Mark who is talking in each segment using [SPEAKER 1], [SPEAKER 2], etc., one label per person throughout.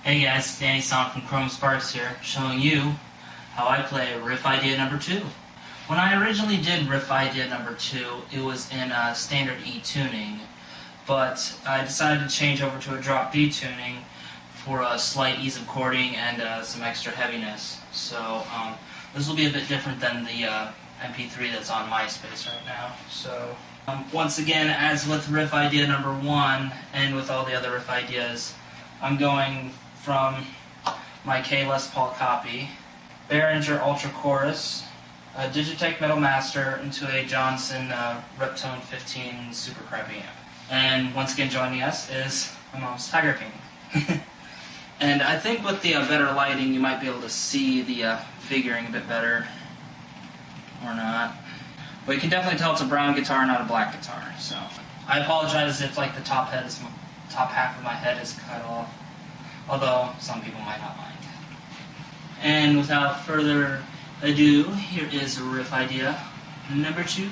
[SPEAKER 1] Hey guys, it's TheAndySan from Chrome Sparks here, showing you how I play Riff Idea number 2. When I originally did Riff Idea number 2, it was in standard E tuning, but I decided to change over to a drop D tuning for a slight ease of chording and some extra heaviness. So this will be a bit different than the MP3 that's on MySpace right now. So once again, as with Riff Idea number 1 and with all the other Riff Ideas, I'm going from my K Les Paul copy, Behringer Ultra Chorus, a Digitech Metal Master into a Johnson Reptone 15 super crappy amp. And once again joining us is my mom's tiger painting. And I think with the better lighting you might be able to see the figuring a bit better, or not. But you can definitely tell it's a brown guitar, not a black guitar. So I apologize if like the top half of my head is cut off, although some people might not mind. And without further ado, here is Riff Idea number 2.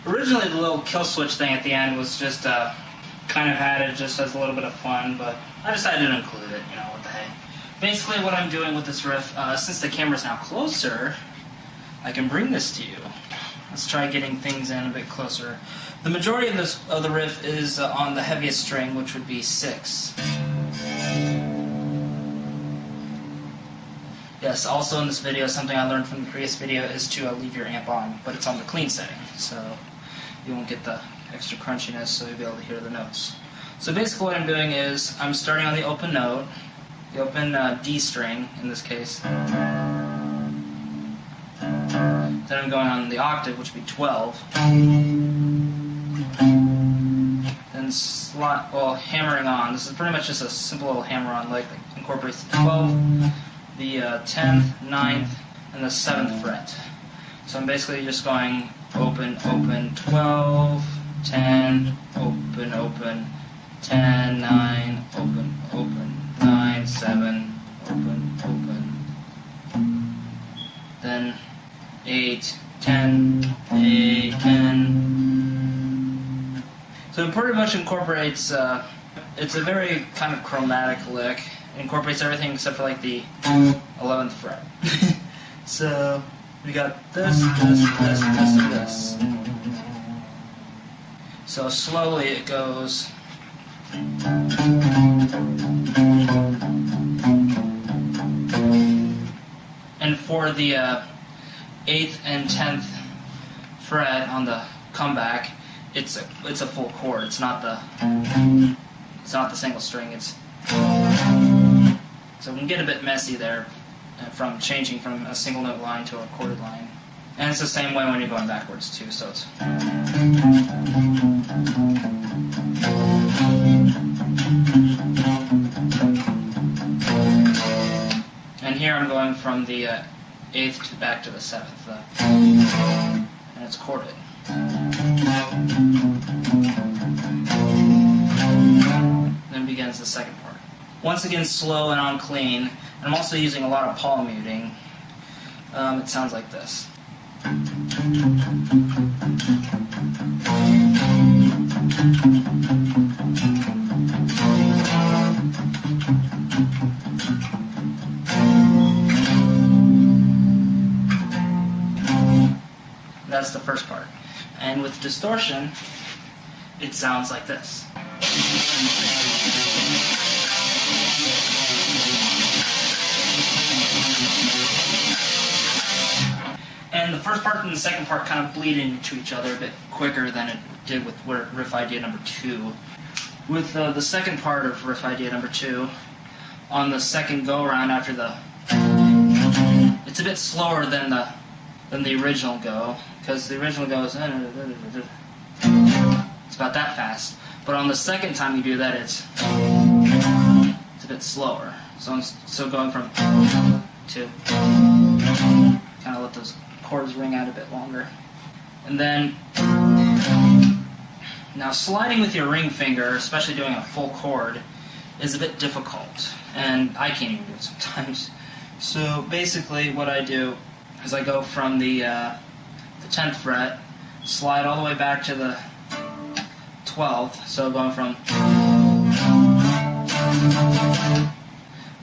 [SPEAKER 1] Originally the little kill switch thing at the end was just kind of added just as a little bit of fun, but I decided to include it, you know, what the heck. Basically what I'm doing with this riff, since the camera's now closer, I can bring this to you. Let's try getting things in a bit closer. The majority of the riff is on the heaviest string, which would be 6. Yes, also in this video, something I learned from the previous video is to leave your amp on, but it's on the clean setting, so you won't get the extra crunchiness, so you'll be able to hear the notes. So basically what I'm doing is, I'm starting on the open note, the open D string in this case. Then I'm going on the octave, which would be 12. Then hammering on. This is pretty much just a simple little hammer-on lick that incorporates the 12, the 10th, 9th, and the 7th fret. So I'm basically just going open, open, 12, 10, open, open, 10, 9, open, open, 9, 7, open, open. Then 8, 10, 8, 10. So it pretty much incorporates, it's a very kind of chromatic lick. It incorporates everything except for like the 11th fret. So we got this, and this. So slowly it goes. And for the 8th and 10th fret on the comeback, it's a full chord. It's not the single string. So we can get a bit messy there from changing from a single note line to a chorded line. And it's the same way when you're going backwards too, so it's... And here I'm going from the 8th back to the 7th, and it's chorded. Then begins the second part. Once again, slow and on clean. And I'm also using a lot of palm muting. It sounds like this. That's the first part. And with distortion, it sounds like this. first part and the second part kind of bleed into each other a bit quicker than it did with riff idea number 2. With the second part of riff idea number 2, on the second go around after the, it's a bit slower than the original go, because the original go is, it's about that fast. But on the second time you do that, it's a bit slower. So going from to, kind of let those chords ring out a bit longer. And then, now sliding with your ring finger, especially doing a full chord, is a bit difficult. And I can't even do it sometimes. So basically what I do is I go from the 10th fret, slide all the way back to the 12th, so going from,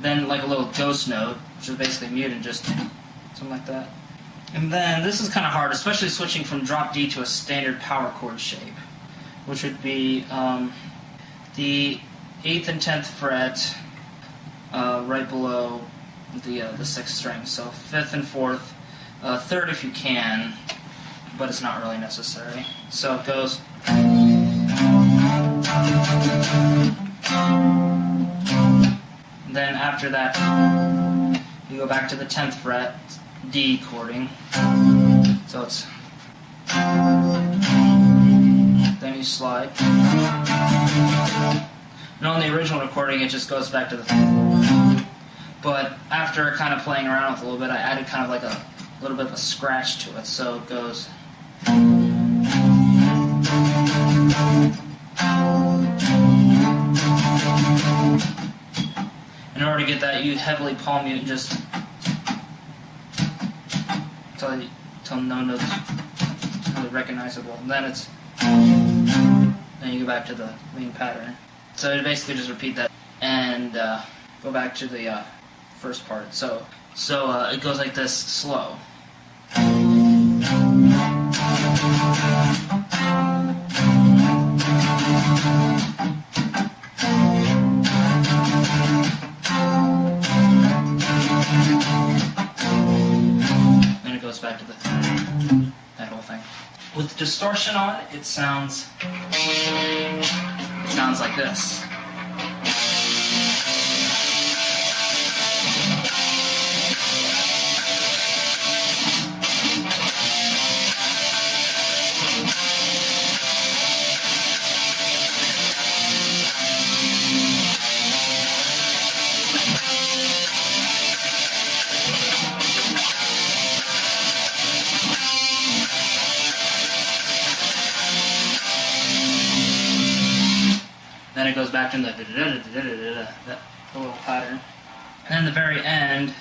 [SPEAKER 1] then like a little ghost note, which is basically muted, just something like that. And then this is kind of hard, especially switching from drop D to a standard power chord shape, which would be the 8th and 10th fret right below the 6th string. So 5th and 4th, 3rd if you can, but it's not really necessary. So it goes. Then after that, you go back to the 10th fret, D chording. So it's, then you slide. And on the original recording, it just goes back to the, but after kind of playing around with it a little bit, I added kind of like a little bit of a scratch to it. So it goes. In order to get that, you heavily palm mute and just until no notes really recognizable. And then it's, then you go back to the main pattern. So you basically just repeat that and go back to the first part. So it goes like this, slow. Back to that whole thing. With distortion on, it sounds like this. Then it goes back to that little pattern. And then the very end,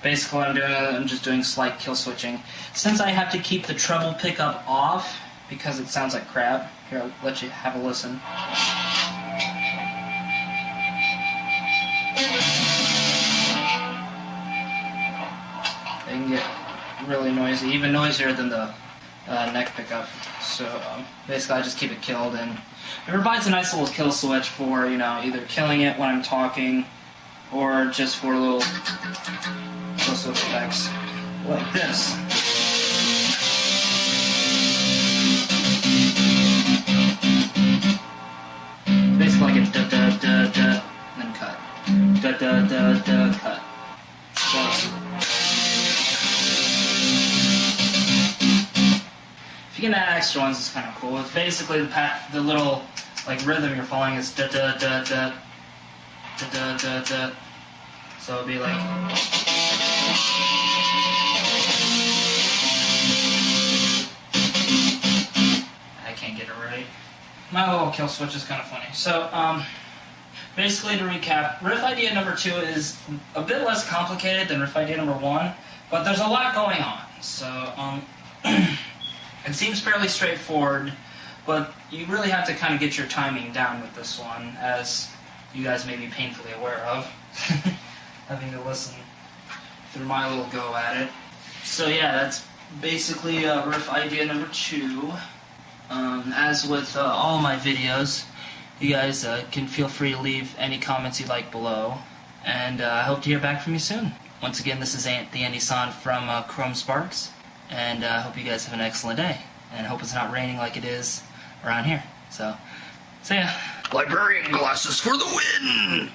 [SPEAKER 1] basically what I'm doing, I'm just doing slight kill switching. Since I have to keep the treble pickup off, because it sounds like crap, here I'll let you have a listen. They can get really noisy, even noisier than the neck pickup. So basically I just keep it killed, and it provides a nice little kill switch for, you know, either killing it when I'm talking or just for little switch effects like this. Basically like a da da da da, then cut. Da da da da, cut. So, if you can add extra ones, it's kind of cool. It's basically the little like rhythm you're following is da da da da da da da da. So it'd be like. I can't get it right. My little kill switch is kind of funny. So basically to recap, riff idea number 2 is a bit less complicated than riff idea number 1, but there's a lot going on. So it seems fairly straightforward, but you really have to kind of get your timing down with this one, as you guys may be painfully aware of, having to listen through my little go at it. So yeah, that's basically riff idea number 2. As with all my videos, you guys can feel free to leave any comments you like below, and I hope to hear back from you soon. Once again, this is TheAndySan from Chrome Sparks, and I hope you guys have an excellent day, and hope it's not raining like it is around here. So, see ya.
[SPEAKER 2] Librarian glasses for the win!